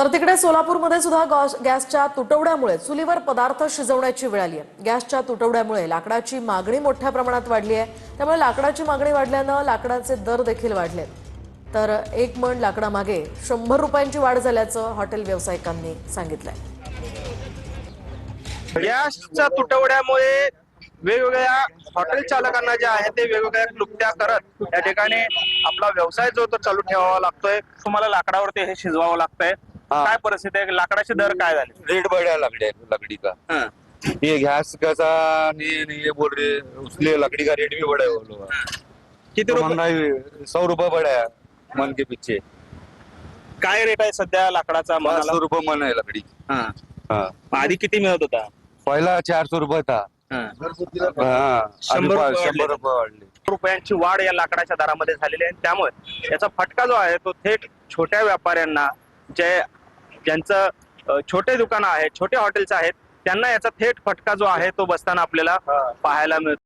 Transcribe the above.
तर तिकडे सोलापूरमध्ये सुद्धा गॅसच्या तुटवड्यामुळे चुलीवर पदार्थ शिजवण्याची वेळ आली आहे। गॅसच्या तुटवड्यामुळे लाकडाची मागणी मोठ्या प्रमाणात वाढली आहे। त्यामुळे लाकडाची मागणी वाढल्याने लाकडाचे दर देखील वाढले। तर एक मण लाकडामागे 100 रुपयांची वाढ झाल्याचं हॉटेल व्यावसायिकांनी सांगितलंय। गॅसच्या तुटवड्यामुळे वेगवेगळ्या हॉटेल चालकांना जे आहे ते वेगवेगळ्या क्लुप्त्या करत या ठिकाणी आपला व्यवसाय जो तो चालू ठेवावा लागतोय। तुम्हाला लाकडावरती हे शिजवावं लागतंय, काय परिस्थिती आहे? लाकडाचे दर काय झाले? रेट बढ़ा लकड़ी का। ये गैस कैसा ये बोल रहे उसलिए लकड़ी का रेट भी बढ़ा है वो लोग। किती रुपये महंगाई 100 रुपये बढ़ा है मन के पीछे। काय रेट आहे सध्या लाकडाचा? 500 रुपये मन है लकड़ी। हाँ आधी किती मिळत होता? पहला 400 रुपये था। हाँ, 100 रुपये वाढले। रुपयांची वाढ या लाकडाच्या दरामध्ये झालेली आहे। त्यामुळे याचा फटका जो आहे तो थेट छोट्या व्यापाऱ्यांना, ज्यांचं छोटे दुकानं आहेत, छोटे हॉटेल्स आहेत, त्यांना याचा थेट फटका जो आहे तो बसताना आपल्याला पाहायला मिळतो।